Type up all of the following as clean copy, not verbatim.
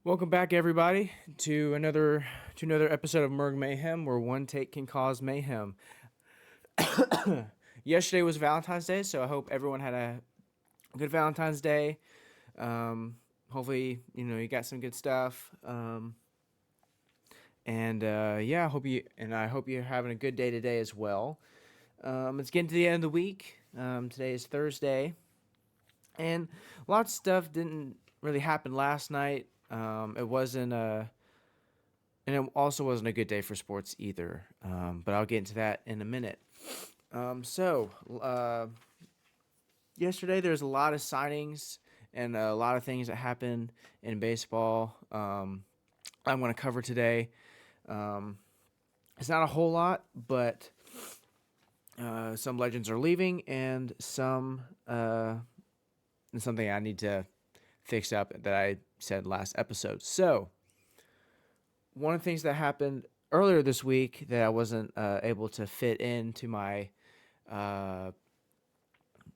Welcome back, everybody, to another episode of Murg Mayhem, where one take can cause mayhem. Yesterday was Valentine's Day, so I hope everyone had a good Valentine's Day. Hopefully, you got some good stuff. Yeah, I hope you're having a good day today as well. It's getting to the end of the week. Today is Thursday, and lots of stuff didn't really happen last night. It wasn't a And it also wasn't a good day for sports either. But I'll get into that in a minute. So, yesterday there's a lot of signings and a lot of things that happened in baseball. I'm going to cover today. It's not a whole lot, but some legends are leaving, and something I need to fix up that I said last episode. So, one of the things that happened earlier this week that I wasn't able to fit into my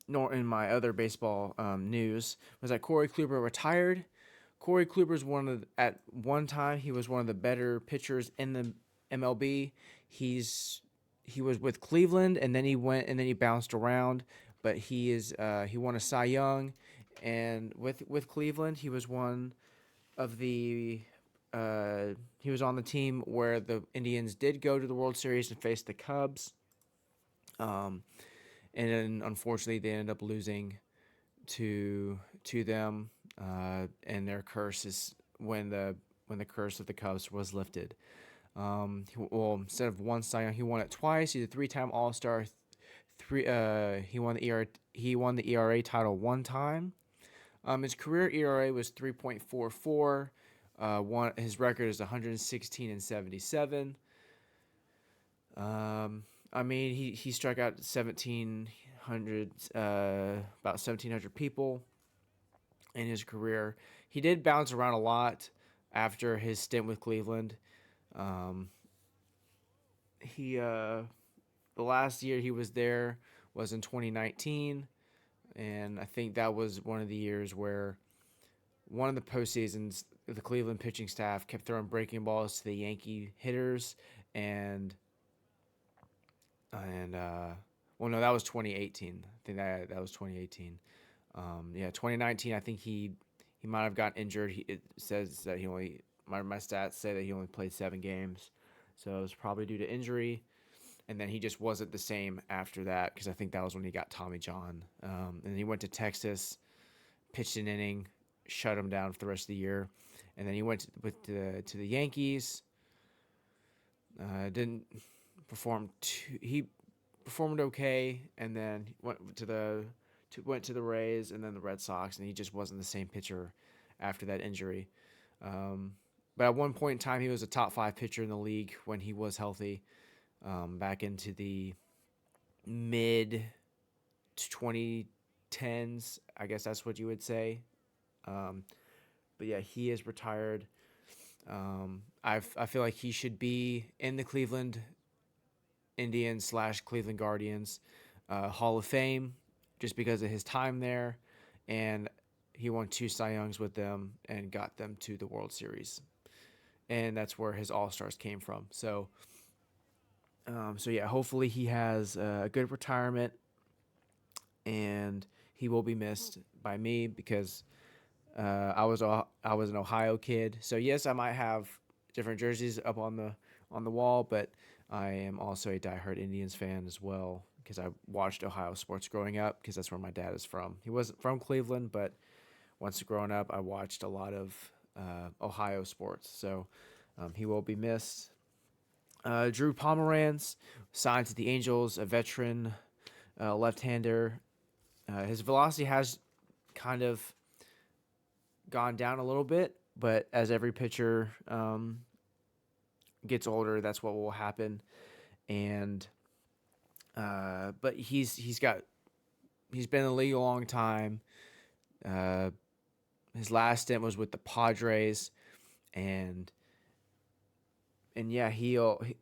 nor in my other baseball news was that Corey Kluber retired. Corey Kluber's at one time he was one of the better pitchers in the MLB. He was with Cleveland, and then he bounced around, but he won a Cy Young, and with Cleveland he was one of the he was on the team where the Indians did go to the World Series and face the Cubs. And then unfortunately they ended up losing to them. And their curse is when the curse of the Cubs was lifted. Instead of one Cy Young, he won it twice. He's a three-time All-Star. He won the ERA title one time. His career ERA was 3.44. His record is 116-77. He struck out 1,700, about 1,700 people in his career. He did bounce around a lot after his stint with Cleveland. The last year he was there was in 2019, and I think that was one of the years where one of the postseasons the Cleveland pitching staff kept throwing breaking balls to the Yankee hitters, no, that was 2018. I think that was 2018. 2019. I think he might have got injured. It says that my stats say that he only played 7 games, so it was probably due to injury. And then he just wasn't the same after that, because I think that was when he got Tommy John. And he went to Texas, pitched an inning, shut him down for the rest of the year, and then he went to the Yankees. Didn't perform he performed okay, and then went to the Rays and then the Red Sox, and he just wasn't the same pitcher after that injury. But at one point in time, he was a top 5 pitcher in the league when he was healthy. Back into the mid 2010s, I guess that's what you would say. But yeah, he is retired. I feel like he should be in the Cleveland Indians / Cleveland Guardians Hall of Fame, just because of his time there, and he won 2 Cy Youngs with them and got them to the World Series, and that's where his All Stars came from. So yeah, hopefully he has a good retirement, and he will be missed by me because I was an Ohio kid. So yes, I might have different jerseys up on the wall, but I am also a diehard Indians fan as well, because I watched Ohio sports growing up, because that's where my dad is from. He wasn't from Cleveland, but once growing up, I watched a lot of Ohio sports. So he will be missed. Drew Pomeranz signed to the Angels, a veteran left-hander. His velocity has kind of gone down a little bit, but as every pitcher gets older, that's what will happen. And but he's been in the league a long time. His last stint was with the Padres, and yeah,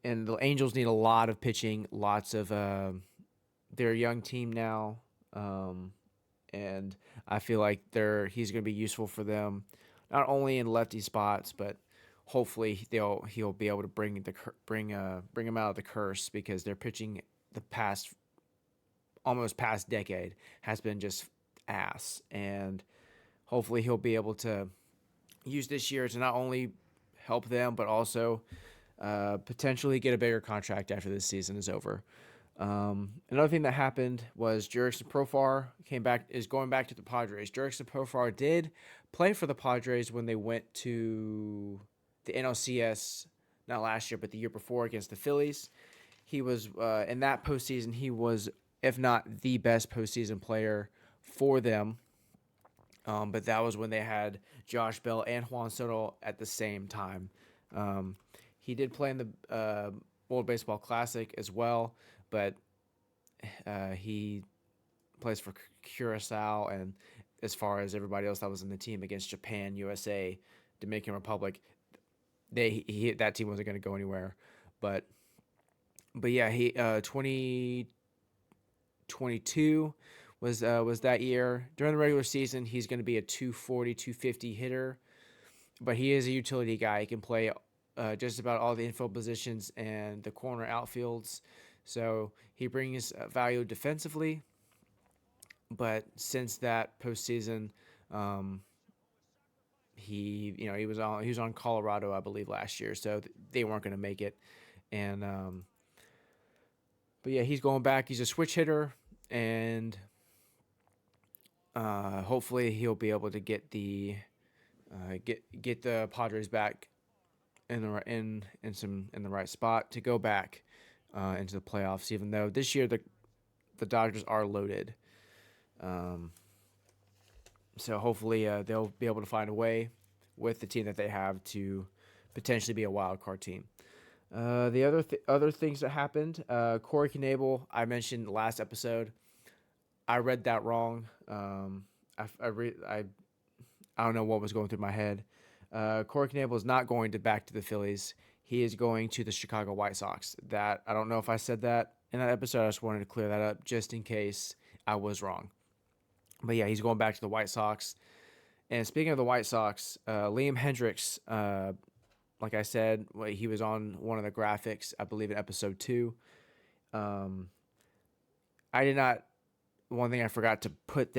and the Angels need a lot of pitching, lots of they're a young team now, and I feel like he's going to be useful for them, not only in lefty spots, but hopefully he'll be able to bring him out of the curse, because their pitching the almost past decade has been just ass, and hopefully he'll be able to use this year to not only help them, but also potentially get a bigger contract after this season is over. Another thing that happened was Jurickson Profar is going back to the Padres. Jurickson Profar did play for the Padres when they went to the NLCS, not last year, but the year before, against the Phillies. He was in that postseason. He was, if not the best postseason player for them. But that was when they had Josh Bell and Juan Soto at the same time. He did play in the World Baseball Classic as well, but he plays for Curacao, and as far as everybody else that was in the team against Japan, USA, Dominican Republic, that team wasn't going to go anywhere. But yeah, he 2022 was that year. During the regular season, he's going to be a 240, 250 hitter, but he is a utility guy. He can play just about all the infield positions and the corner outfields. So he brings value defensively. But since that postseason, he was on Colorado, I believe, last year, so they weren't going to make it. And but yeah, he's going back. He's a switch hitter, and hopefully he'll be able to get the Padres back in the right spot to go back into the playoffs. Even though this year the Dodgers are loaded, so hopefully they'll be able to find a way with the team that they have to potentially be a wild card team. The other things that happened, Corey Knebel, I mentioned last episode. I read that wrong. I don't know what was going through my head. Corey Knebel is not going back to the Phillies. He is going to the Chicago White Sox. That I don't know if I said that in that episode. I just wanted to clear that up just in case I was wrong. But yeah, he's going back to the White Sox. And speaking of the White Sox, Liam Hendriks, like I said, he was on one of the graphics, I believe in episode 2. I did not. One thing I forgot to put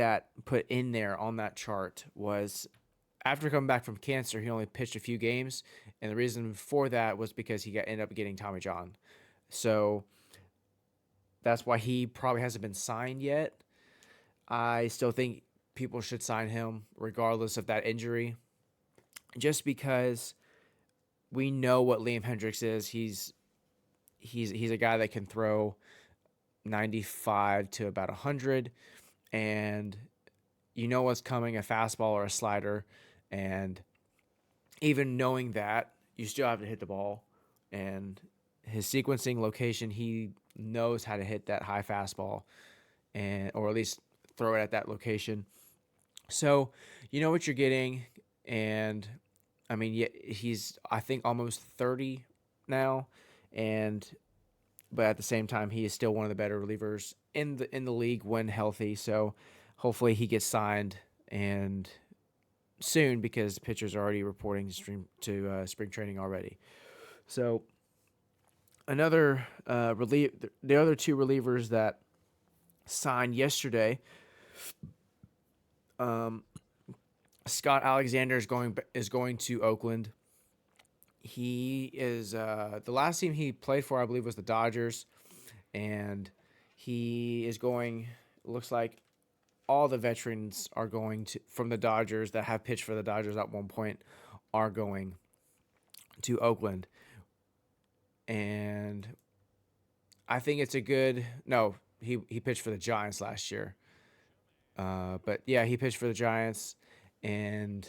in there on that chart was, after coming back from cancer, he only pitched a few games, and the reason for that was because he ended up getting Tommy John. So that's why he probably hasn't been signed yet. I still think people should sign him regardless of that injury, just because we know what Liam Hendriks is. He's a guy that can throw 95 to about 100, and you know what's coming, a fastball or a slider, and even knowing that, you still have to hit the ball. And his sequencing location, he knows how to hit that high fastball, or at least throw it at that location. So you know what you're getting, and I mean, he's, I think, almost 30 now, but at the same time, he is still one of the better relievers in the league when healthy. So hopefully he gets signed and soon, because pitchers are already reporting to spring training already. So the other two relievers that signed yesterday, Scott Alexander is going to Oakland. He is the last team he played for, I believe, was the Dodgers, and he is going. Looks like all the veterans are going from the Dodgers that have pitched for the Dodgers at one point are going to Oakland, and I think it's a good. No, he pitched for the Giants last year, but yeah, he pitched for the Giants, and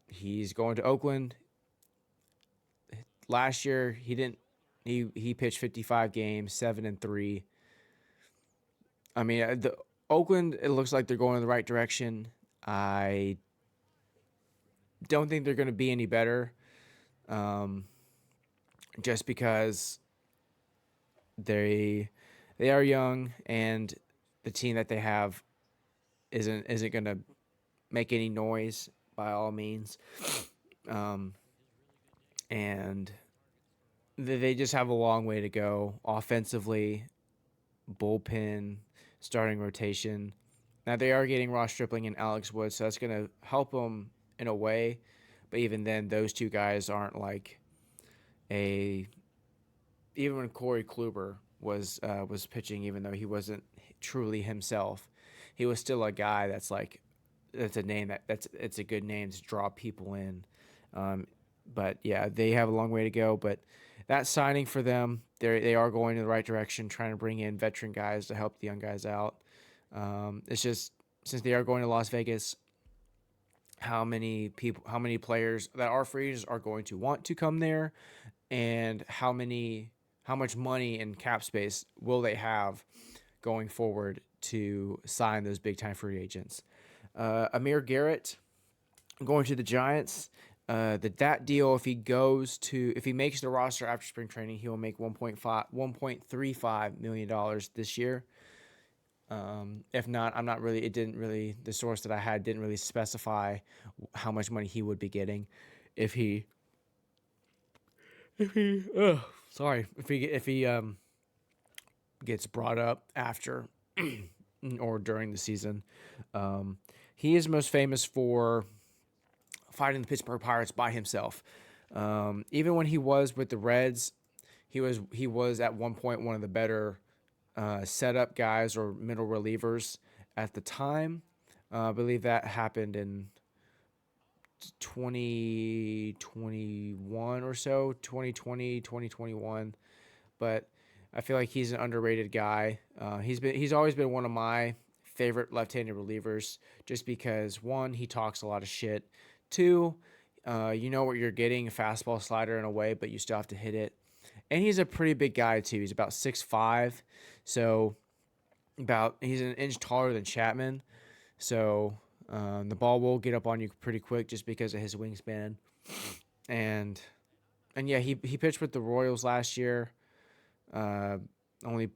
he's going to Oakland. Last year, he didn't. He pitched 55 games, 7-3. I mean, the Oakland, it looks like they're going in the right direction. I don't think they're going to be any better, just because they are young, and the team that they have isn't going to make any noise by all means. Um, and they just have a long way to go offensively, bullpen, starting rotation. Now they are getting Ross Stripling and Alex Wood, so that's going to help them in a way. But even then, those two guys aren't like a. Even when Corey Kluber was pitching, even though he wasn't truly himself, he was still a guy that's a name that's it's a good name to draw people in. Um, but yeah, they have a long way to go. But that signing for them, they are going in the right direction, trying to bring in veteran guys to help the young guys out. It's just since they are going to Las Vegas, how many players that are free agents are going to want to come there, and how much money and cap space will they have going forward to sign those big time free agents. Amir Garrett going to the Giants. That deal, if he makes the roster after spring training, he will make $1.35 million this year. If not, I'm not really. It didn't really. The source that I had didn't really specify how much money he would be getting if he. If he. Sorry. If he gets brought up after or during the season. He is most famous for fighting the Pittsburgh Pirates by himself. Even when he was with the Reds, he was at one point one of the better setup guys or middle relievers at the time. I believe that happened in 2021 or so, 2020, 2021. But I feel like he's an underrated guy. He's always been one of my favorite left-handed relievers just because, one, he talks a lot of shit. Two, you know what you're getting, a fastball slider in a way, but you still have to hit it. And he's a pretty big guy too. He's about 6'5", so he's an inch taller than Chapman. So the ball will get up on you pretty quick just because of his wingspan. And yeah, he pitched with the Royals last year. Only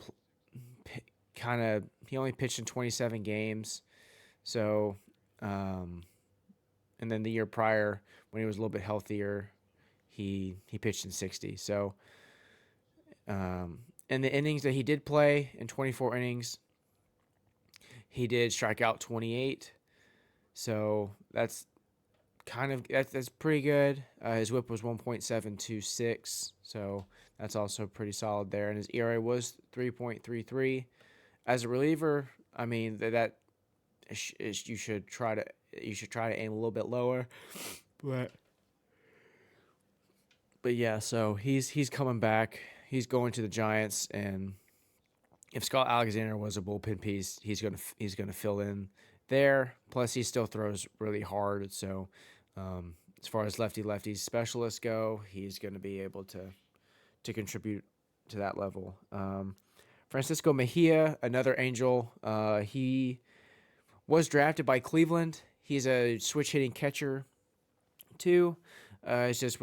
he only pitched in 27 games. So and then the year prior when he was a little bit healthier, he pitched in 60. So in the innings that he did play, in 24 innings, he did strike out 28. So that's pretty good. His whip was 1.726, so that's also pretty solid there. And his ERA was 3.33. As a reliever, I mean you should try to aim a little bit lower, but yeah. So he's coming back. He's going to the Giants, and if Scott Alexander was a bullpen piece, he's gonna fill in there. Plus, he still throws really hard. So, as far as lefty specialists go, he's gonna be able to contribute to that level. Francisco Mejia, another Angel. He was drafted by Cleveland. He's a switch hitting catcher too. It's just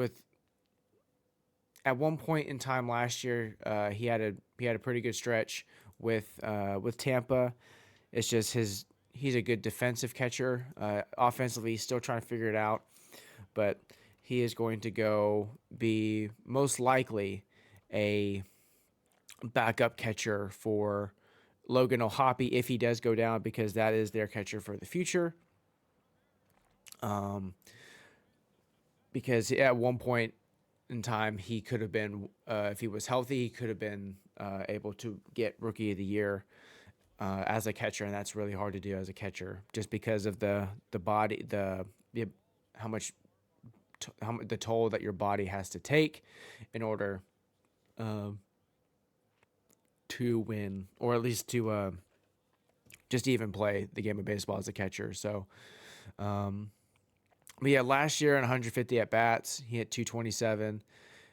at one point in time last year, he had a pretty good stretch with Tampa. It's just he's a good defensive catcher. Offensively, he's still trying to figure it out, but he is going to be most likely a backup catcher for Logan O'Hoppe if he does go down, because that is their catcher for the future. Because at one point in time, he could have been, if he was healthy, he could have been able to get Rookie of the Year as a catcher, and that's really hard to do as a catcher, just because of the body, how much the toll that your body has to take in order to win, or at least to just even play the game of baseball as a catcher. So, but yeah, last year in 150 at bats, he hit 227,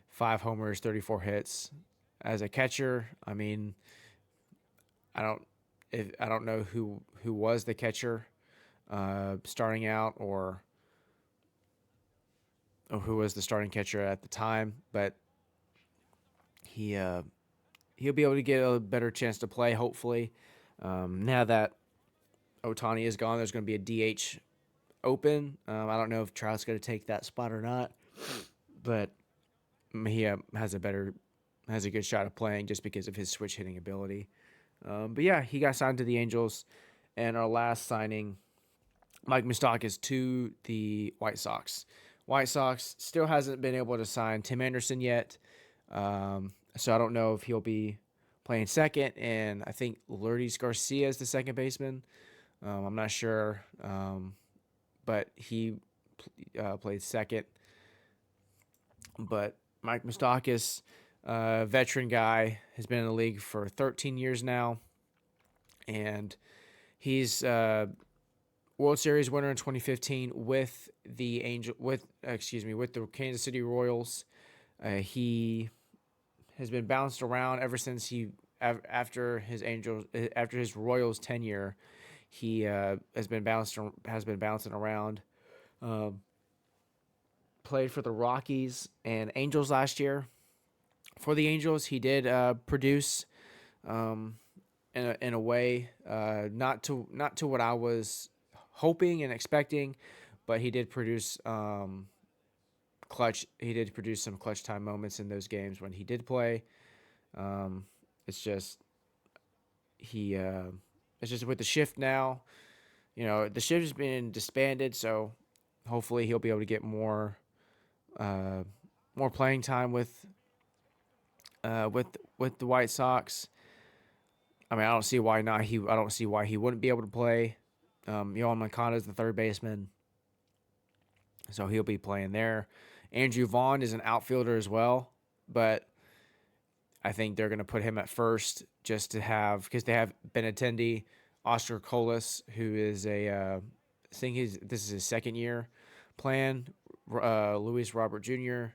5 homers, 34 hits. As a catcher, I mean, I don't know who was the catcher starting out, or who was the starting catcher at the time, but he'll be able to get a better chance to play, hopefully. Now that Ohtani is gone, there's going to be a DH open. I don't know if Trout's going to take that spot or not, but he has a good shot of playing just because of his switch hitting ability. But yeah, he got signed to the Angels, and our last signing, Mike Moustakas to the White Sox. White Sox still hasn't been able to sign Tim Anderson yet, so I don't know if he'll be playing second, and I think Lourdes Garcia is the second baseman. I'm not sure, but he played second. But Mike Moustakas, veteran guy, has been in the league for 13 years now, and he's World Series winner in 2015 with the Kansas City Royals. He has been bounced around ever since after his Royals tenure. He has been bouncing around. Played for the Rockies and Angels last year. For the Angels, he did produce in a way not to what I was hoping and expecting, but he did produce clutch. He did produce some clutch time moments in those games when he did play. It's just it's just with the shift now. The shift has been disbanded, so hopefully he'll be able to get more playing time with the White Sox. I mean, I don't see why not. I don't see why he wouldn't be able to play. Yohan Moncada is the third baseman, so he'll be playing there. Andrew Vaughn is an outfielder as well, but I think they're going to put him at first just to have, because they have Benintendi, Oscar Colas, who is this is his second year playing, Luis Robert Jr.,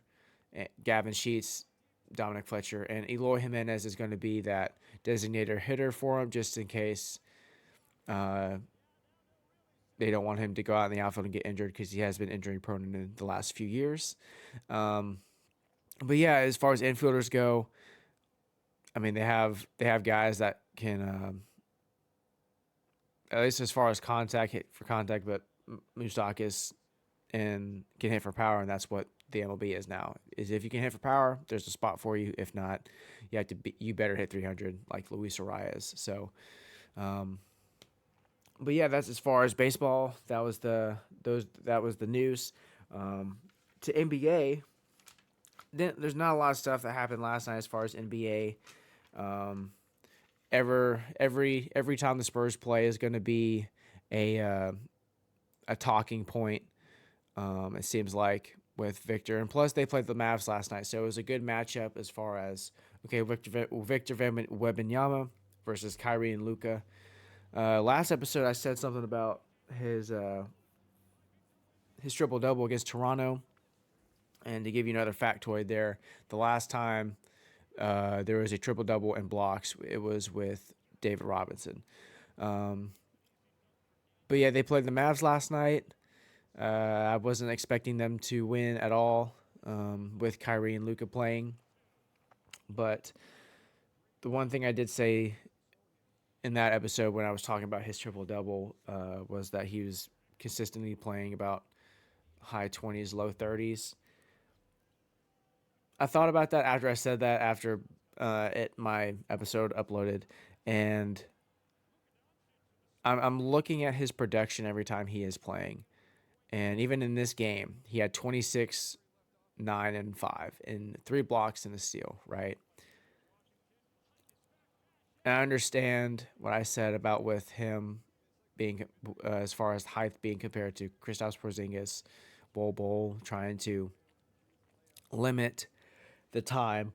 Gavin Sheets, Dominic Fletcher, and Eloy Jimenez is going to be that designated hitter for him just in case they don't want him to go out in the outfield and get injured, because he has been injury prone in the last few years. But yeah, as far as infielders go, I mean, they have guys that can, at least as far as hit for contact, but Moustakas and can hit for power, and that's what the MLB is now. Is if you can hit for power, there's a spot for you. If not, you better hit 300 like Luis Arias. So, but yeah, that's as far as baseball. That was the news. To NBA, there's not a lot of stuff that happened last night as far as NBA. Every time the Spurs play is going to be a talking point. It seems like, with Victor, and plus they played the Mavs last night, so it was a good matchup as far as Victor Wembanyama versus Kyrie and Luka. Last episode I said something about his triple double against Toronto, and to give you another factoid there, the last time there was a triple double in blocks, it was with David Robinson. But yeah, they played the Mavs last night. I wasn't expecting them to win at all with Kyrie and Luka playing. But the one thing I did say in that episode when I was talking about his triple-double was that he was consistently playing about high 20s, low 30s. I thought about that after I said that, after my episode uploaded, and I'm looking at his production every time he is playing. And even in this game, he had 26, 9, and 5, and 3 blocks and a steal, right? And I understand what I said about with him being, as far as height being compared to Kristaps Porzingis, Bol, trying to limit the time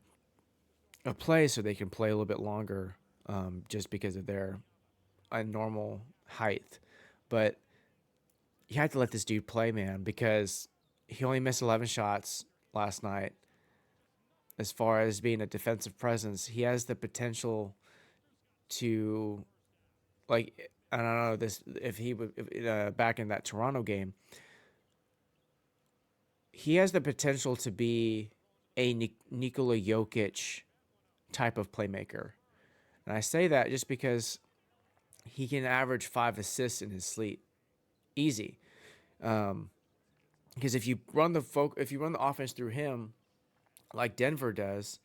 of play so they can play a little bit longer, just because of their normal height. But you have to let this dude play, man, because he only missed 11 shots last night. As far as being a defensive presence, he has the potential to, like, I don't know this, if he would back in that Toronto game, he has the potential to be a Nikola Jokic type of playmaker. And I say that just because he can average 5 assists in his sleep. Easy. Because if you run the offense through him, like Denver does,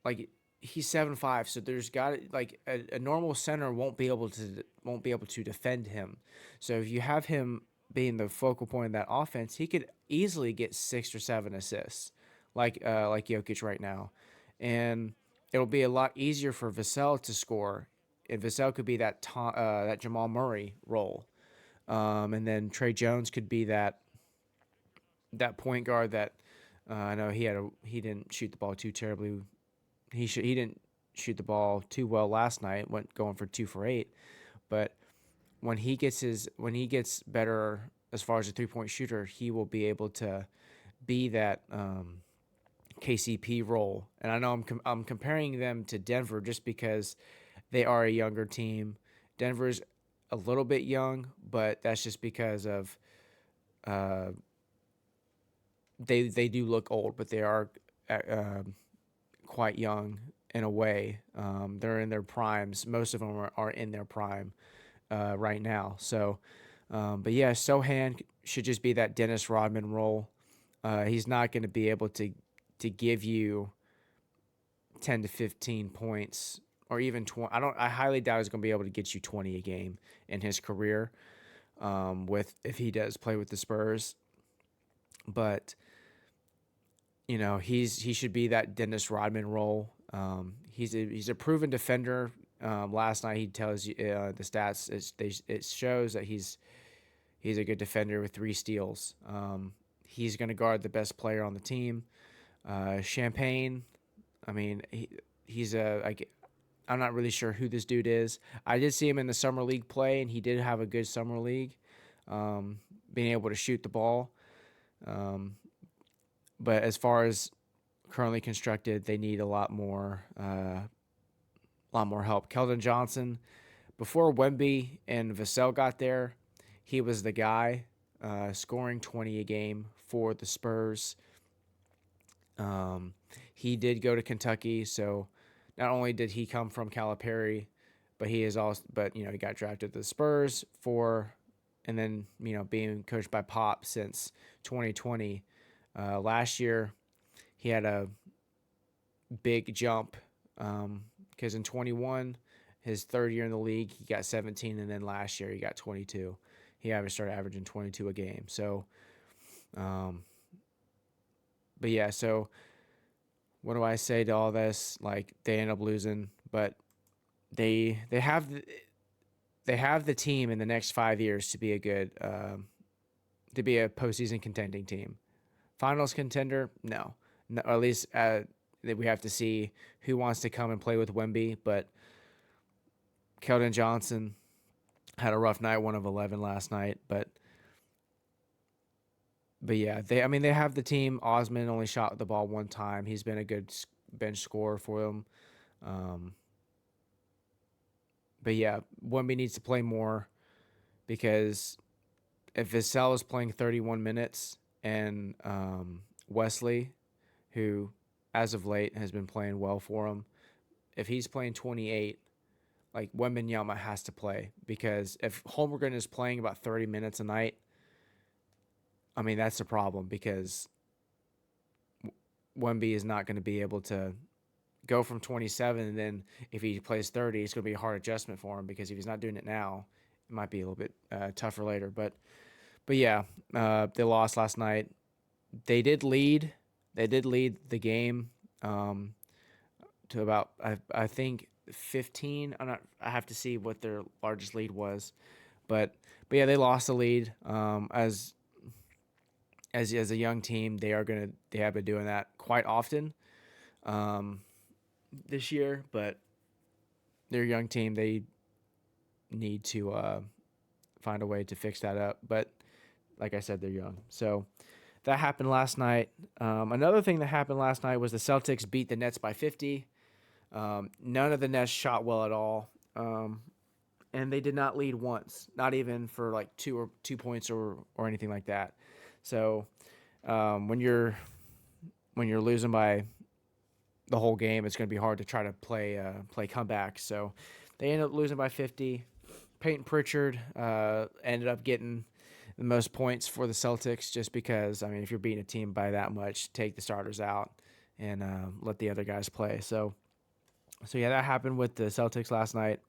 like he's 7'5", so there's got like a normal center won't be able to defend him. So if you have him being the focal point of that offense, he could easily get 6 or 7 assists, like Jokic right now, and it'll be a lot easier for Vassell to score. And Vassell could be that Jamal Murray role, and then Trey Jones could be that point guard that I know he didn't shoot the ball too terribly. He didn't shoot the ball too well last night. Went going for 2 for 8, but when he gets better as far as a 3-point shooter, he will be able to be that KCP role. And I know I'm comparing them to Denver just because they are a younger team. Denver's a little bit young, but that's just because of uh, they do look old, but they are uh, quite young in a way. They're in their primes. Most of them are in their prime right now. So, but yeah, Sohan should just be that Dennis Rodman role. He's not going to be able to give you 10 to 15 points or even 20. I highly doubt he's going to be able to get you 20 a game in his career. With if he does play with the Spurs, but he should be that Dennis Rodman role. He's a proven defender. Last night he tells you the stats. It shows that he's a good defender with 3 steals. He's going to guard the best player on the team. Champagne. I mean, he's I'm not really sure who this dude is. I did see him in the summer league play, and he did have a good summer league, being able to shoot the ball. But as far as currently constructed, they need a lot more help. Keldon Johnson, before Wemby and Vassell got there, he was the guy scoring 20 a game for the Spurs. He did go to Kentucky, so not only did he come from Calipari, but he got drafted to the Spurs and then being coached by Pop since 2020. Last year, he had a big jump because in 21, his third year in the league, he got 17, and then last year he got 22. He started averaging 22 a game. So, but yeah, so what do I say to all this? Like, they end up losing, but they have the team in the next 5 years to be to be a postseason contending team. Finals contender, no, or at least we have to see who wants to come and play with Wemby. But Keldon Johnson had a rough night, 1 of 11 last night. But yeah, they have the team. Osman only shot the ball 1 time. He's been a good bench scorer for them. But yeah, Wemby needs to play more, because if Vassell is playing 31 minutes and Wesley, who as of late has been playing well for him, if he's playing 28, like, Wembanyama has to play, because if Holmgren is playing about 30 minutes a night, I mean, that's a problem, because Wemby is not going to be able to go from 27, and then if he plays 30, it's going to be a hard adjustment for him, because if he's not doing it now, it might be a little bit tougher later. But yeah, they lost last night. They did lead. They did lead the game to about I think 15. I have to see what their largest lead was, but yeah, they lost the lead. As a young team, they have been doing that quite often this year, but they're a young team. They need to find a way to fix that up. But like I said, they're young. So that happened last night. Another thing that happened last night was the Celtics beat the Nets by 50. None of the Nets shot well at all. And they did not lead once, not even for like 2 points or anything like that. So when you're losing by the whole game, it's going to be hard to try to play comeback. So they ended up losing by 50. Peyton Pritchard ended up getting the most points for the Celtics, just because, I mean, if you're beating a team by that much, take the starters out and let the other guys play. So yeah, that happened with the Celtics last night.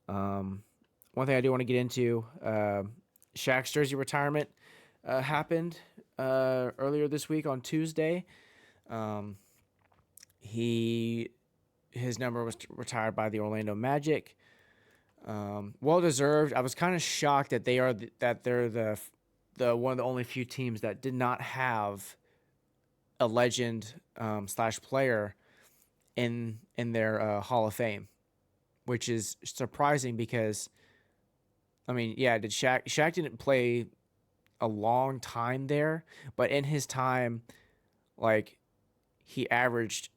One thing I do want to get into, Shaq's jersey retirement happened earlier this week on Tuesday. Um, his number was retired by the Orlando Magic. Well deserved. I was kind of shocked that they're the one of the only few teams that did not have a legend slash player in their Hall of Fame, which is surprising because, I mean, yeah, did Shaq didn't play a long time there, but in his time, like, he averaged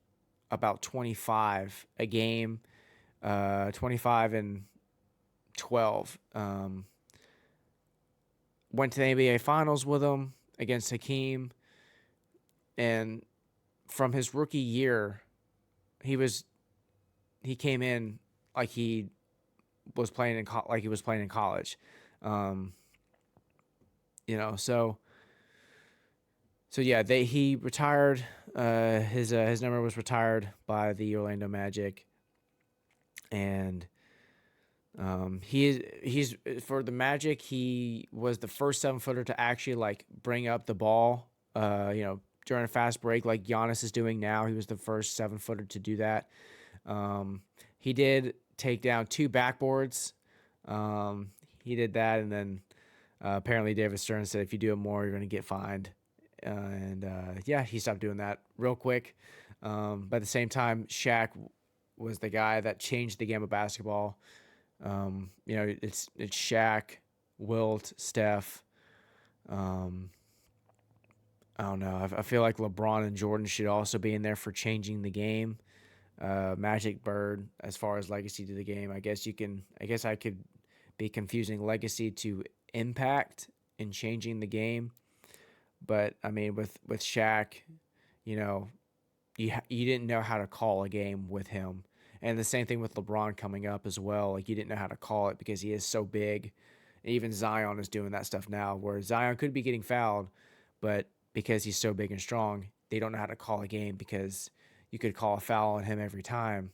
about 25 a game, 25 and 12. Went to the NBA Finals with him against Hakeem, and from his rookie year, he came in like he was playing in college. So yeah, he retired. His number was retired by the Orlando Magic, and he's for the Magic. He was the first 7-footer to actually like bring up the ball. During a fast break like Giannis is doing now. He was the first 7-footer to do that. He did take down 2 backboards. He did that, and then apparently David Stern said if you do it more, you're going to get fined. He stopped doing that real quick. But at the same time, Shaq was the guy that changed the game of basketball. It's Shaq, Wilt, Steph. I don't know. I feel like LeBron and Jordan should also be in there for changing the game. Magic, Bird, as far as legacy to the game, I guess I could be confusing legacy to impact in changing the game. But I mean, with Shaq, you didn't know how to call a game with him, and the same thing with LeBron coming up as well. Like, you didn't know how to call it because he is so big. And even Zion is doing that stuff now, where Zion could be getting fouled, but because he's so big and strong, they don't know how to call a game because you could call a foul on him every time.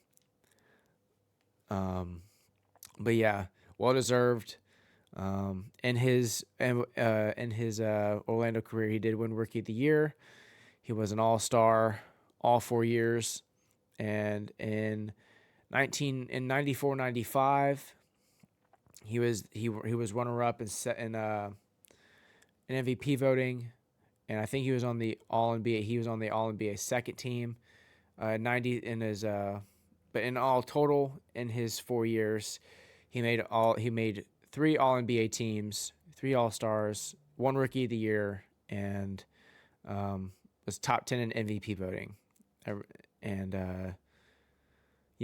But yeah, well deserved. In his Orlando career, he did win Rookie of the Year. He was an All-Star all 4 years, and in 94-95, he was runner-up in MVP voting, and I think he was on the All NBA. He was on the All NBA second team. 90 in his but in all total in his 4 years, he made 3 All NBA teams, 3 All Stars, 1 Rookie of the Year, and was top 10 in MVP voting.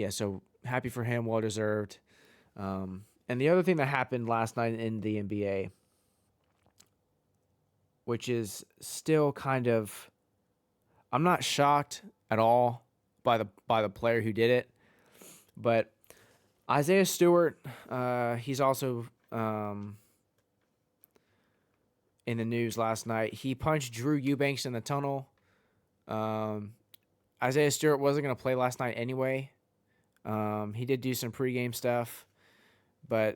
So happy for him, well deserved. And the other thing that happened last night in the NBA, which is still kind of, I'm not shocked at all by the player who did it, but Isaiah Stewart, he's also in the news last night. He punched Drew Eubanks in the tunnel. Isaiah Stewart wasn't going to play last night anyway. He did do some pregame stuff, but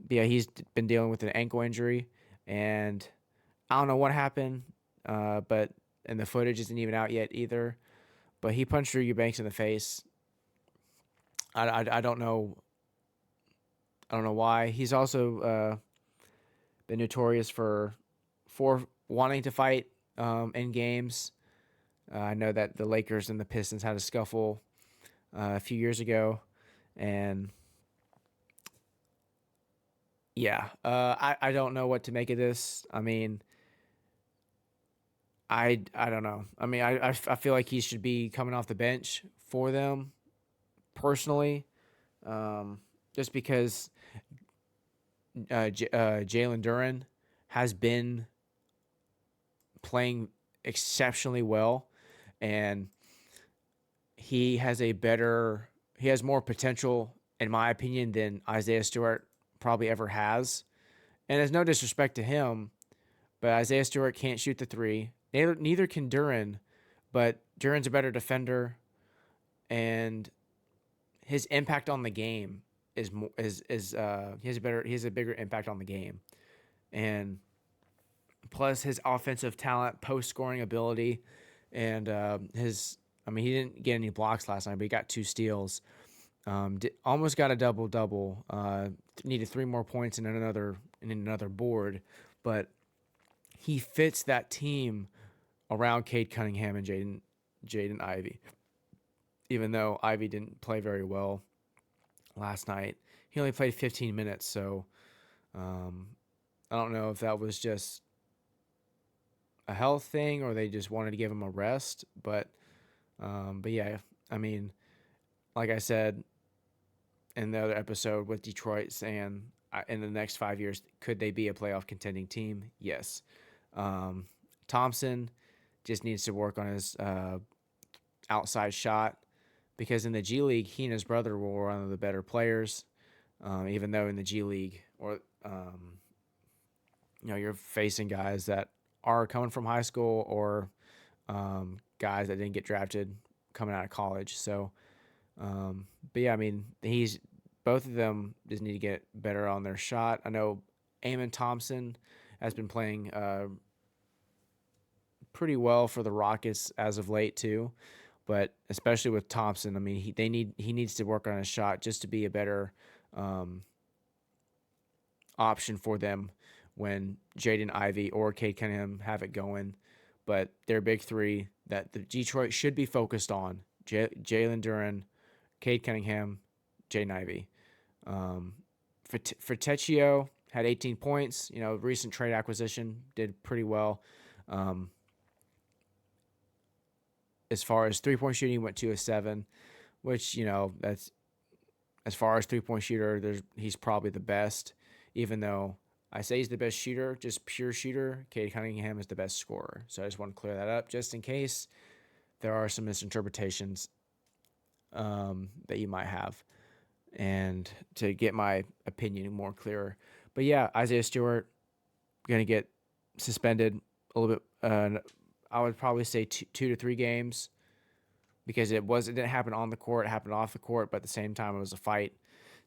he's been dealing with an ankle injury, and I don't know what happened, and the footage isn't even out yet either. But he punched Drew Eubanks in the face. I don't know. I don't know why. He's also been notorious for wanting to fight in games. I know that the Lakers and the Pistons had a scuffle a few years ago, and I don't know what to make of this. I mean, I don't know. I mean, I feel like he should be coming off the bench for them, personally, just because Jalen Duren has been playing exceptionally well, and he has more potential, in my opinion, than Isaiah Stewart probably ever has. And there's no disrespect to him, but Isaiah Stewart can't shoot the three. Neither can Duren, but Duren's a better defender, and his impact on the game he has a bigger impact on the game, and plus his offensive talent, post scoring ability, and he didn't get any blocks last night, but he got 2 steals. Almost got a double double. Needed 3 more points and another board, but he fits that team around Cade Cunningham and Jaden Ivey. Even though Ivey didn't play very well last night, he only played 15 minutes. So I don't know if that was just a health thing or they just wanted to give him a rest. But yeah, I mean, like I said in the other episode with Detroit, saying in the next 5 years, could they be a playoff contending team? Yes. Thompson just needs to work on his outside shot, because in the G League, he and his brother were one of the better players, even though in the G League, you're facing guys that are coming from high school or guys that didn't get drafted coming out of college. So, but yeah, I mean, both of them just need to get better on their shot. I know Amon Thompson has been playing pretty well for the Rockets as of late too, but especially with Thompson, I mean, he needs to work on his shot just to be a better option for them when Jaden Ivey or Cade Cunningham have it going. But their big three that the Detroit should be focused on: Jalen Duren, Cade Cunningham, Jaden Ivey. Fertecchio had 18 points. Recent trade acquisition, did pretty well. As far as 3-point shooting, he went 2 of 7, which, that's, as far as 3-point shooter, he's probably the best. Even though I say he's the best shooter, just pure shooter, Cade Cunningham is the best scorer. So I just want to clear that up just in case there are some misinterpretations that you might have, and to get my opinion more clearer. But yeah, Isaiah Stewart going to get suspended a little bit. I would probably say 2 to 3 games, because it didn't happen on the court, it happened off the court, but at the same time it was a fight.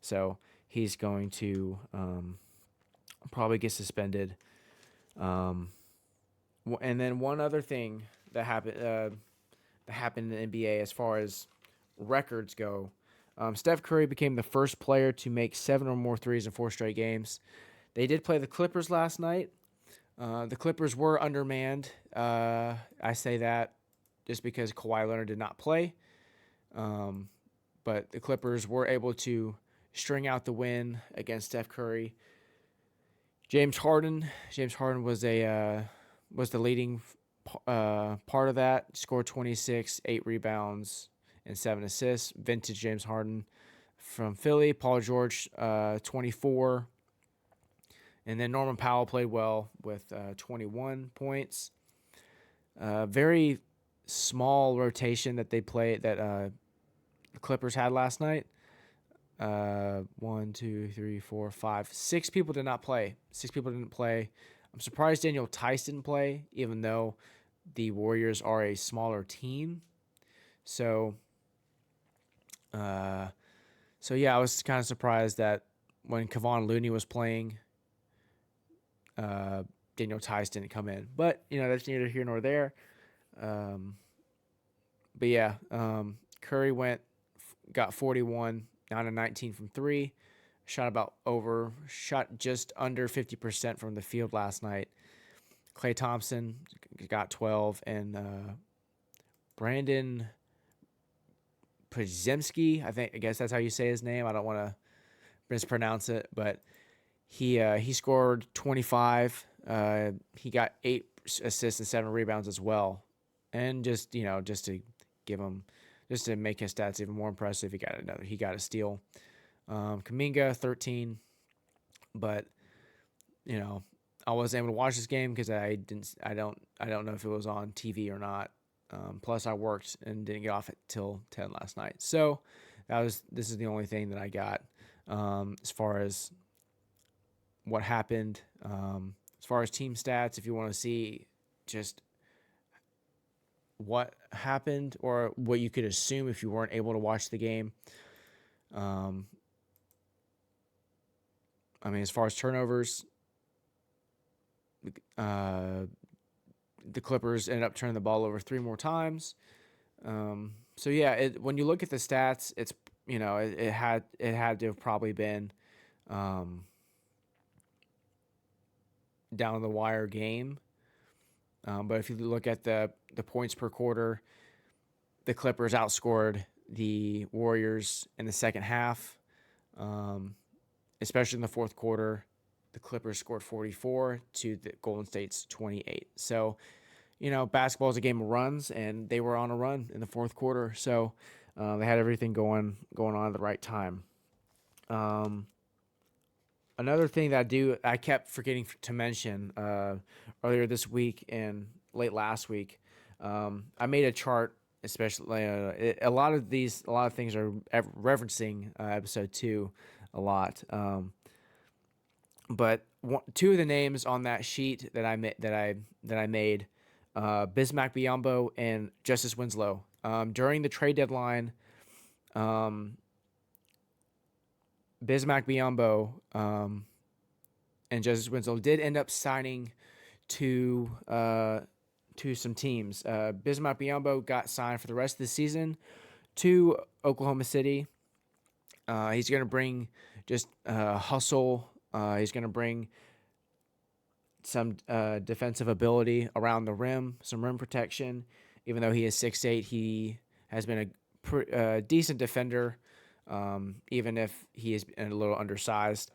So he's going to probably get suspended. And then one other thing that happened in the NBA as far as records go, Steph Curry became the first player to make 7 or more threes in 4 straight games. They did play the Clippers last night. The Clippers were undermanned. I say that just because Kawhi Leonard did not play. But the Clippers were able to string out the win against Steph Curry. James Harden was the leading part of that. Scored 26, 8 rebounds, and 7 assists. Vintage James Harden from Philly. Paul George, 24. And then Norman Powell played well with 21 points. Very small rotation that the Clippers had last night. 1, 2, 3, 4, 5, 6 people did not play. 6 people didn't play. I'm surprised Daniel Tice didn't play, even though the Warriors are a smaller team. So yeah, I was kind of surprised that when Kevon Looney was playing, Daniel Tice didn't come in. But, that's neither here nor there. But yeah, Curry got 41, 9 of 19 from 3, shot just under 50% from the field last night. Klay Thompson got 12, and Brandon Podziemski, I guess that's how you say his name. I don't want to mispronounce it, but he scored 25. He got 8 assists and 7 rebounds as well. And just to make his stats even more impressive, he got a steal. Kuminga 13, but I wasn't able to watch this game because I don't know if it was on TV or not. Plus I worked and didn't get off till 10 last night. So this is the only thing that I got as far as what happened. As far as team stats, if you want to see just what happened or what you could assume if you weren't able to watch the game. I mean, as far as turnovers, the Clippers ended up turning the ball over 3 more times. So yeah, when you look at the stats, it's it had to have probably been down the wire game. But if you look at the points per quarter, the Clippers outscored the Warriors in the second half, especially in the fourth quarter. The Clippers scored 44 to the Golden State's 28. So, basketball is a game of runs, and they were on a run in the fourth quarter. So they had everything going on at the right time. Another thing that I kept forgetting to mention earlier this week and late last week, I made a chart, especially a lot of things are referencing episode 2 a lot. But two of the names on that sheet that I made, Bismack Biyombo and Justice Winslow. During the trade deadline, Bismack Biyombo and Justice Winslow did end up signing to some teams. Bismack Biyombo got signed for the rest of the season to Oklahoma City. He's going to bring just hustle. He's going to bring some defensive ability around the rim, some rim protection. Even though he is 6'8", he has been a decent defender, even if he is a little undersized.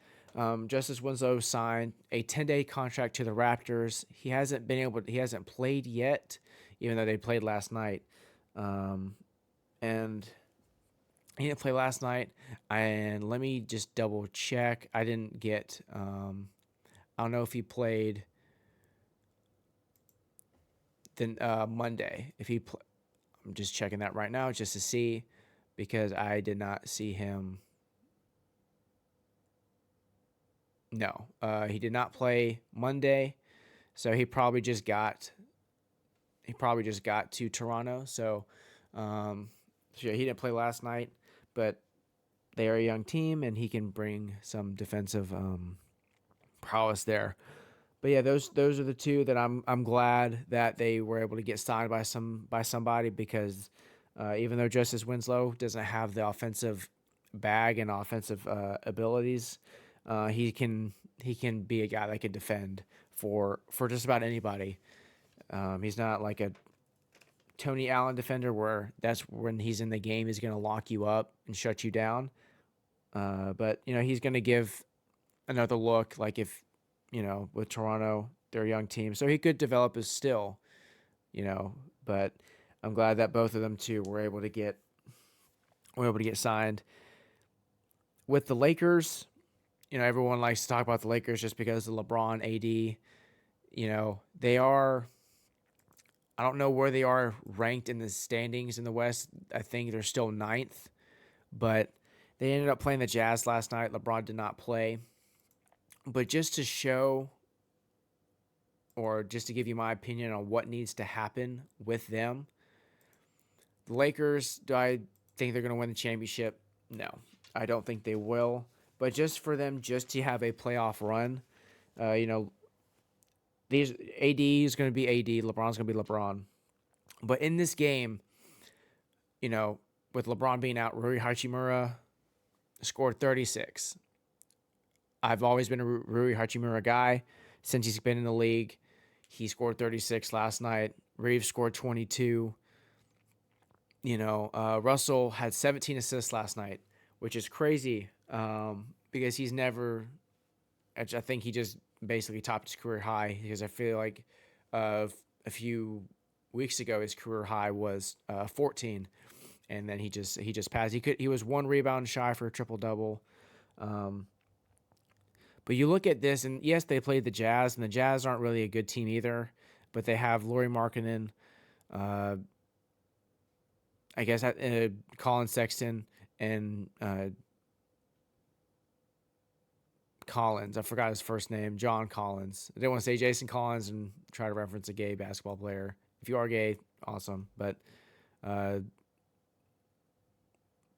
Justice Winslow signed a 10-day contract to the Raptors. He hasn't played yet, even though they played last night. And he didn't play last night. And let me just double check. I didn't get. I don't know if he played. Then Monday, I'm just checking that right now just to see, because I did not see him. No, he did not play Monday, so he probably just got to Toronto. So yeah, he didn't play last night, but they are a young team, and he can bring some defensive prowess there. But yeah, those are the two that I'm glad that they were able to get signed by somebody, because even though Justice Winslow doesn't have the offensive bag and offensive abilities, he can be a guy that can defend for just about anybody. He's not like a Tony Allen defender where that's when he's in the game he's going to lock you up and shut you down. But he's going to give another look, like if with Toronto, they're a young team, so he could develop as still, But I'm glad that both of them too were able to get signed. With the Lakers, everyone likes to talk about the Lakers just because of LeBron, AD. They are. I don't know where they are ranked in the standings in the West. I think they're still 9th, but they ended up playing the Jazz last night. LeBron did not play. But just to show, or just to give you my opinion on what needs to happen with them, the Lakers, do I think they're going to win the championship? No, I don't think they will. But just for them just to have a playoff run, these AD is going to be AD, LeBron's going to be LeBron. But in this game, with LeBron being out, Rui Hachimura scored 36. I've always been a Rui Hachimura guy since he's been in the league. He scored 36 last night. Reeves scored 22. Russell had 17 assists last night, which is crazy because he's never. I think he just basically topped his career high, because I feel like a few weeks ago his career high was 14, and then he just passed. He was 1 rebound shy for a triple double. But you look at this, and yes, they played the Jazz, and the Jazz aren't really a good team either. But they have Lauri Markkanen, I guess Colin Sexton, and Collins. I forgot his first name. John Collins. I didn't want to say Jason Collins and try to reference a gay basketball player. If you are gay, awesome. But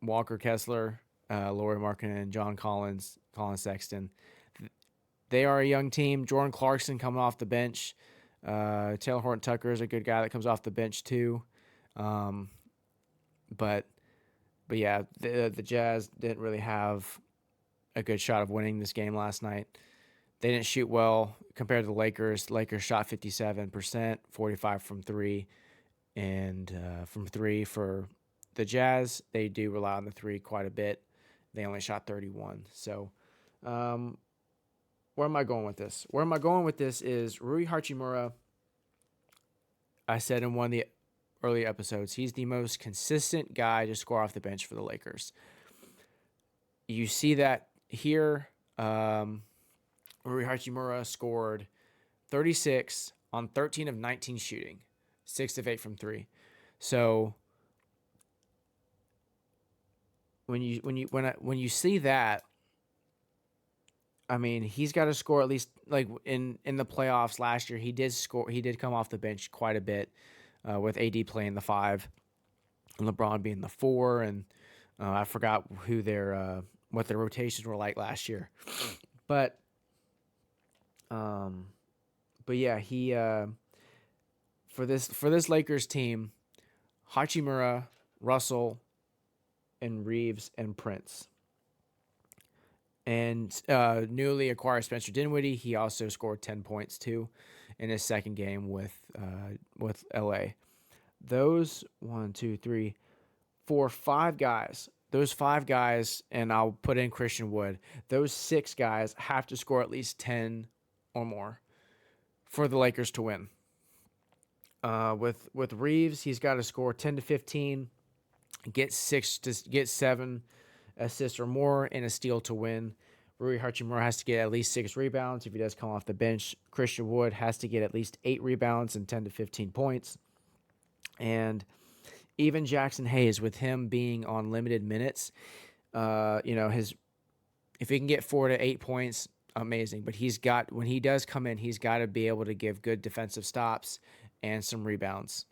Walker Kessler, Laurie Markkinen, John Collins, Colin Sexton. They are a young team. Jordan Clarkson coming off the bench. Taylor Horton Tucker is a good guy that comes off the bench too. But yeah, the Jazz didn't really have a good shot of winning this game last night. They didn't shoot well compared to the Lakers. Lakers shot 57%, 45 from three, and from three for the Jazz. They do rely on the three quite a bit. They only shot 31. So, where am I going with this? Where am I going with this is Rui Hachimura. I said in one of the early episodes, he's the most consistent guy to score off the bench for the Lakers. You see that here. Rui Hachimura scored 36 on 13 of 19 shooting, 6 of 8 from 3. So when you see that, I mean, he's got to score at least, like in the playoffs last year. He did score. He did come off the bench quite a bit, with AD playing the 5, and LeBron being the 4, and I forgot who their what their rotations were like last year, but yeah, he for this Lakers team, Hachimura, Russell, and Reeves and Prince. And newly acquired Spencer Dinwiddie, he also scored 10 points too in his second game with LA. Those 1, 2, 3, 4, 5 guys. Those 5 guys, and I'll put in Christian Wood. Those 6 guys have to score at least 10 or more for the Lakers to win. With Reeves, he's got to score 10 to 15, get 7 assists or more, and a steal to win. Rui Hachimura has to get at least 6 rebounds if he does come off the bench. Christian Wood has to get at least 8 rebounds and 10 to 15 points. And even Jackson Hayes, with him being on limited minutes, if he can get 4 to 8 points, amazing. But when he does come in, he's got to be able to give good defensive stops and some rebounds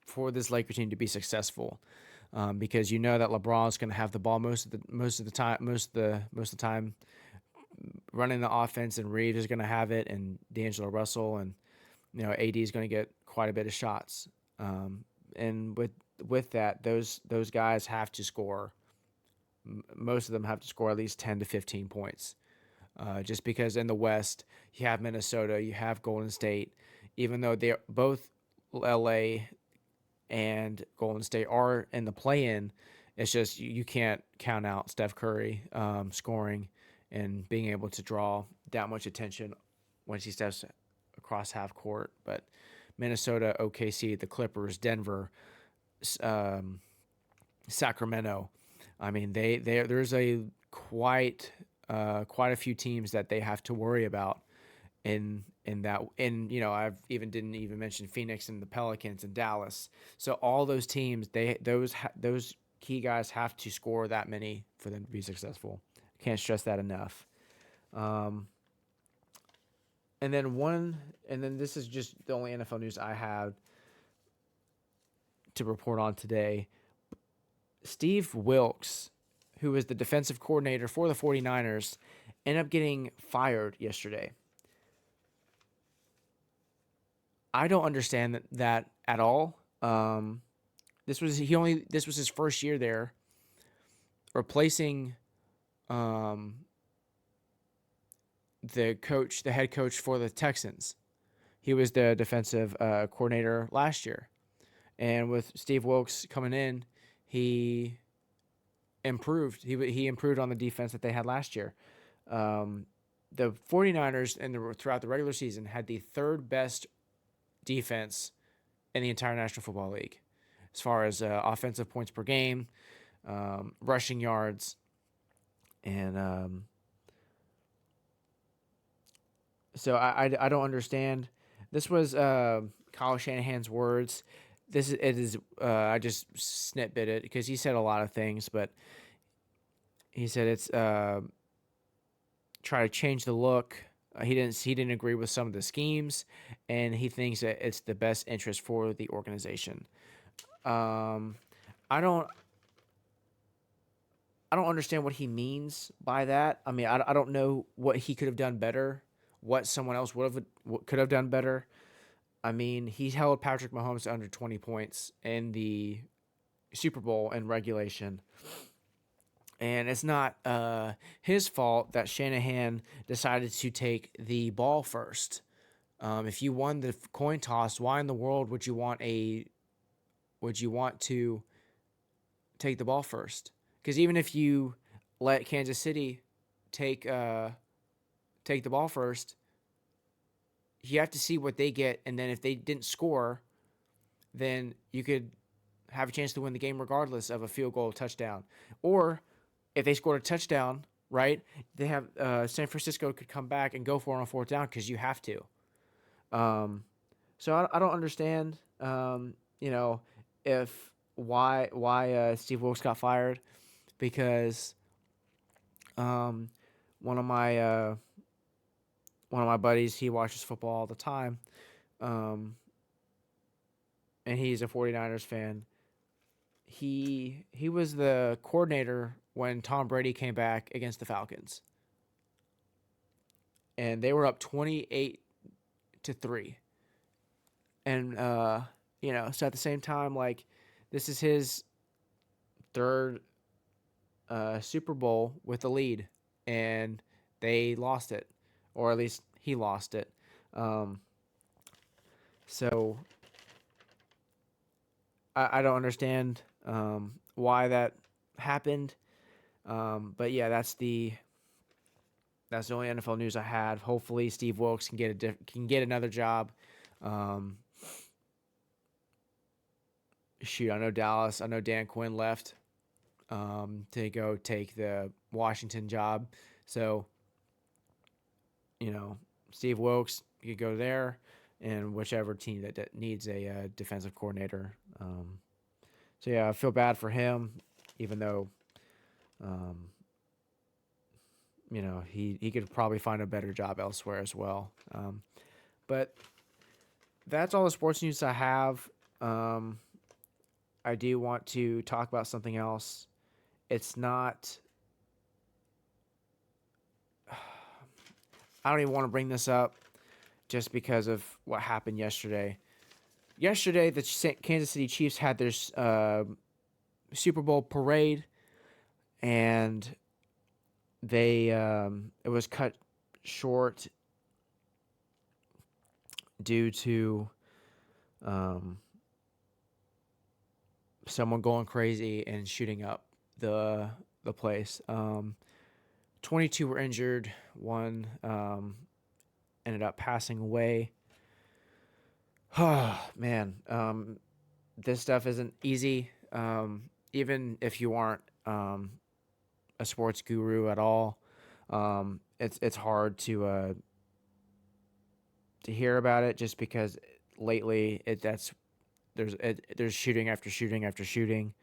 for this Laker team to be successful. Because you know that LeBron's going to have the ball most of the time running the offense, and Reeves is going to have it, and D'Angelo Russell, and AD is going to get quite a bit of shots. And with that, those guys have to score. Most of them have to score at least 10 to 15 points. Just because in the West you have Minnesota, you have Golden State, even though they're both LA and Golden State are in the play-in, it's just you can't count out Steph Curry scoring and being able to draw that much attention once he steps across half court. But Minnesota, OKC, the Clippers, Denver, Sacramento, I mean, there's quite a few teams that they have to worry about in that, and I've didn't even mention Phoenix and the Pelicans and Dallas. So all those teams, those key guys have to score that many for them to be successful. Can't stress that enough. And then this is just the only NFL news I have to report on today. Steve Wilks, who is the defensive coordinator for the 49ers, ended up getting fired yesterday. I don't understand that at all. This was his first year there, replacing the head coach for the Texans. He was the defensive coordinator last year, and with Steve Wilks coming in, he improved. He improved on the defense that they had last year. The 49ers throughout the regular season had the 3rd best defense in the entire National Football League as far as offensive points per game, rushing yards, and so I don't understand. This was Kyle Shanahan's words. I just snitbit it because he said a lot of things, but He said it's try to change the look. He didn't agree with some of the schemes, and he thinks that it's the best interest for the organization. Um, I don't I don't understand what he means by that. I mean, I don't know what he could have done better, what someone else could have done better. I mean, he held Patrick Mahomes to under 20 points in the Super Bowl in regulation. And it's not his fault that Shanahan decided to take the ball first. If you won the coin toss, why in the world would you want to take the ball first? Because even if you let Kansas City take take the ball first, you have to see what they get, and then if they didn't score, then you could have a chance to win the game regardless of a field goal or touchdown. Or if they scored a touchdown, right? They have San Francisco could come back and go for it on fourth down because you have to. Um, so I don't understand. You know, if why Steve Wilks got fired because um, one of my uh, one of my buddies, he watches football all the time, um, and he's a 49ers fan. He was the coordinator when Tom Brady came back against the Falcons, and they were up 28-3. And so at the same time, like this is his third Super Bowl with the lead, and they lost it, or at least he lost it. Um, so I don't understand why that happened. But yeah, that's the only NFL news I had. Hopefully, Steve Wilks can get another job. Um, I know Dallas. I know Dan Quinn left to go take the Washington job. So, Steve Wilks could go there, and whichever team that needs a defensive coordinator. So yeah, I feel bad for him, even though, um, he could probably find a better job elsewhere as well. But that's all the sports news I have. Um, I do want to talk about something else. It's not. I don't even want to bring this up just because of what happened yesterday. Yesterday, the Kansas City Chiefs had their Super Bowl parade, and it was cut short due to um, someone going crazy and shooting up the place. 22 were injured. One ended up passing away. Oh man, this stuff isn't easy. Even if you aren't a sports guru at all, it's hard to hear about it just because lately there's shooting after shooting after shooting.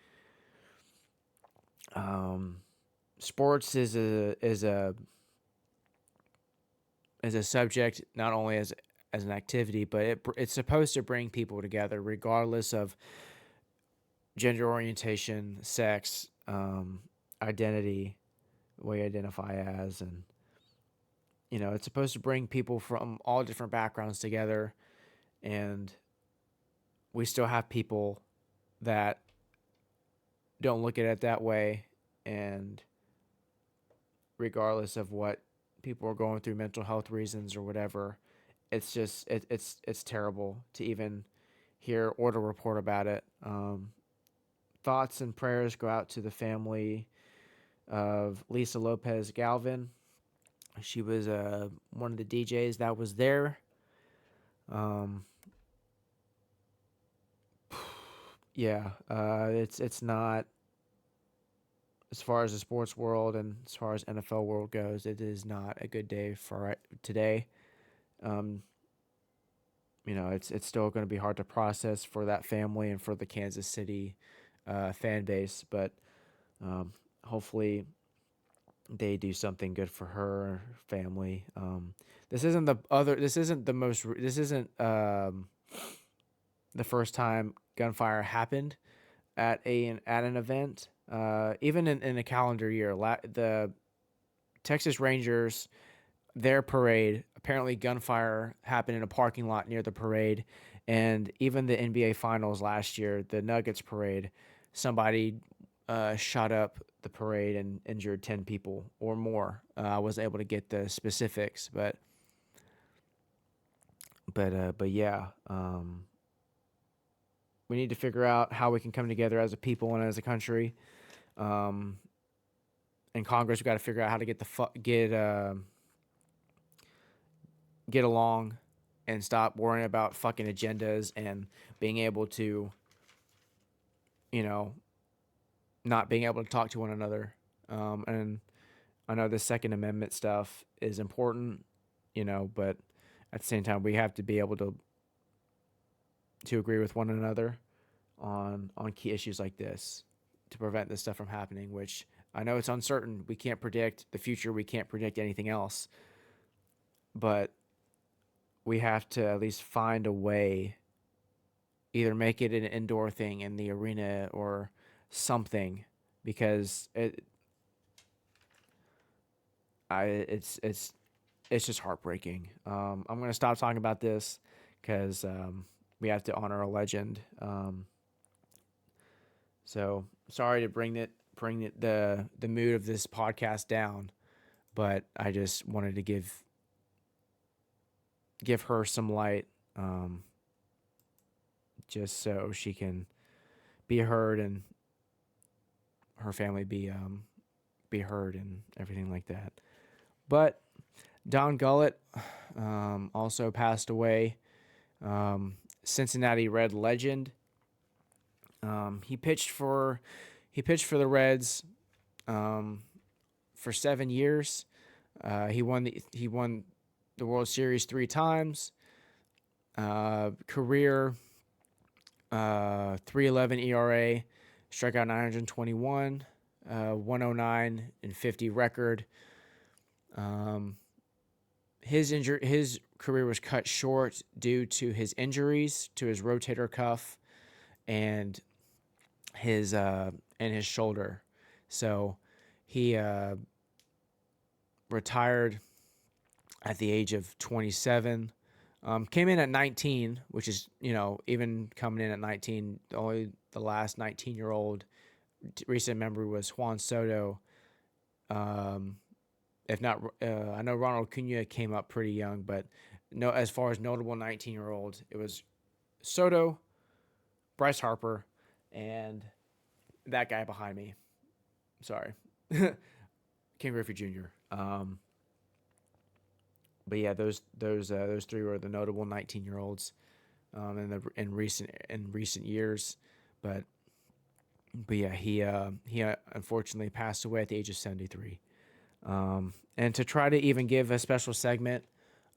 Sports is a subject not only as an activity, but it's supposed to bring people together regardless of gender orientation, sex, identity, what you identify as, and it's supposed to bring people from all different backgrounds together, and we still have people that don't look at it that way, and regardless of what people are going through, mental health reasons or whatever, it's just it's terrible to even hear or to report about it. Thoughts and prayers go out to the family of Lisa Lopez Galvin. She was one of the DJs that was there. Um, yeah, it's not, as far as the sports world and as far as NFL world goes, it is not a good day for today. Um, it's still going to be hard to process for that family and for the Kansas City fan base, but hopefully they do something good for her family. This isn't the other. This isn't the most. This isn't the first time gunfire happened at an event. Even in a calendar year, the Texas Rangers, their parade, apparently gunfire happened in a parking lot near the parade, and even the NBA Finals last year, the Nuggets parade, somebody shot up the parade and injured 10 people or more. I wasn't able to get the specifics, but yeah, we need to figure out how we can come together as a people and as a country. Um, in Congress, we got to figure out how to get along and stop worrying about fucking agendas and being able to, you know, not being able to talk to one another. And I know the Second Amendment stuff is important, but at the same time, we have to be able to agree with one another on key issues like this to prevent this stuff from happening, which I know it's uncertain. We can't predict the future. We can't predict anything else. But we have to at least find a way, either make it an indoor thing in the arena or something, because it's just heartbreaking. I'm gonna stop talking about this because we have to honor a legend. So sorry to bring the mood of this podcast down, but I just wanted to give her some light, just so she can be heard and her family be heard and everything like that. But Don Gullett also passed away. Cincinnati Red legend. He pitched for the Reds for 7 years. He won the World Series 3 times. Career 3.11 ERA, strikeout 921, 109 and 50 record. His career was cut short due to his injuries to his rotator cuff and his shoulder. So he retired at the age of 27. Came in at 19, which is, even coming in at 19, only the last 19-year-old recent memory was Juan Soto. If not, I know Ronald Acuna came up pretty young, but no, as far as notable 19-year-olds, it was Soto, Bryce Harper, and that guy behind me. Sorry, Ken Griffey Jr. But yeah, those three were the notable 19-year-olds in recent years. But yeah, he unfortunately passed away at the age of 73. And to try to even give a special segment,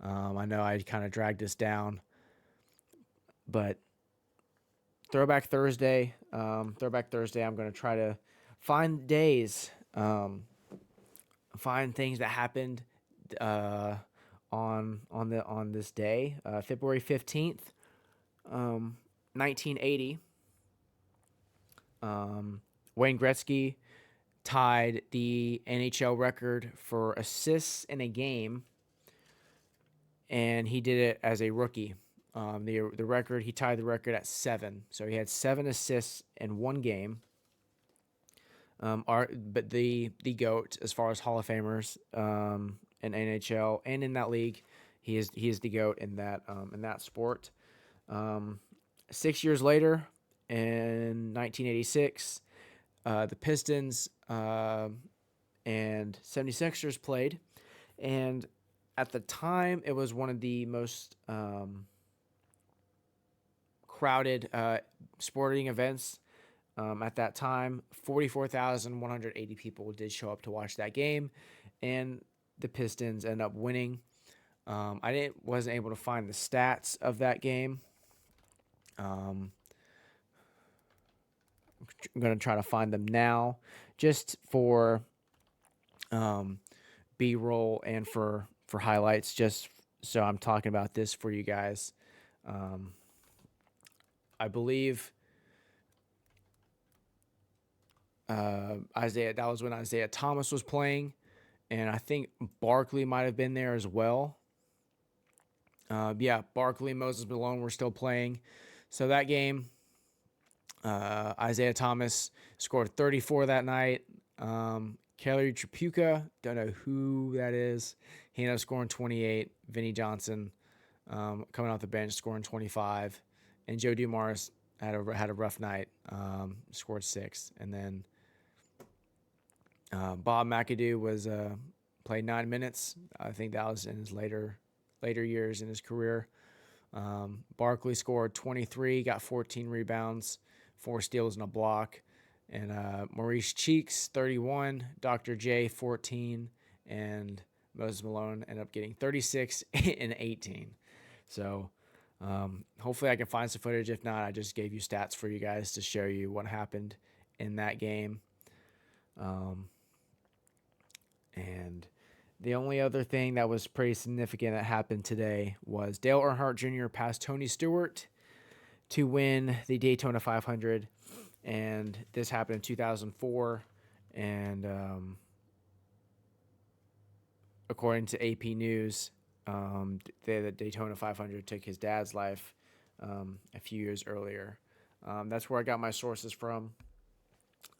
I know I kind of dragged this down, but Throwback Thursday, I'm going to try to find days, find things that happened on this day, February 15th, 1980. Wayne Gretzky tied the NHL record for assists in a game, and he did it as a rookie. The record, he tied the record at 7, so he had 7 assists in one game. But the GOAT as far as Hall of Famers in NHL and in that league, he is the GOAT in that sport. 6 years later, in 1986, the Pistons and 76ers played, and at the time, it was one of the most crowded sporting events at that time. 44,180 people did show up to watch that game, and the Pistons ended up winning. I wasn't able to find the stats of that game. I'm going to try to find them now, just for um, B-roll and for highlights, just so I'm talking about this for you guys. Um, I believe Isaiah. That was when Isaiah Thomas was playing, and I think Barkley might have been there as well. Yeah, Barkley, Moses Malone were still playing. So that game, Isaiah Thomas scored 34 that night. Kelly Tripucka, don't know who that is. He ended up scoring 28. Vinny Johnson coming off the bench scoring 25. And Joe Dumars had a rough night, scored 6. And then Bob McAdoo was played 9 minutes. I think that was in his later years in his career. Barkley scored 23, got 14 rebounds, 4 steals and a block. And Maurice Cheeks, 31, Dr. J, 14, and Moses Malone ended up getting 36 and 18. So hopefully I can find some footage. If not, I just gave you stats for you guys to show you what happened in that game. And the only other thing that was pretty significant that happened today was Dale Earnhardt Jr. passed Tony Stewart to win the Daytona 500. And this happened in 2004. And according to AP News, the Daytona 500 took his dad's life a few years earlier. That's where I got my sources from,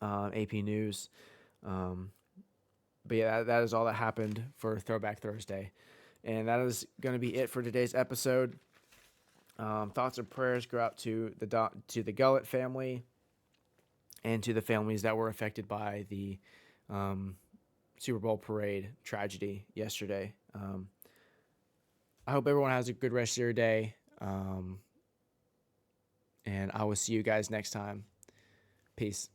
AP News. But yeah, that is all that happened for Throwback Thursday. And that is going to be it for today's episode. Thoughts and prayers go out to the Gullett family and to the families that were affected by the Super Bowl parade tragedy yesterday. I hope everyone has a good rest of your day. And I will see you guys next time. Peace.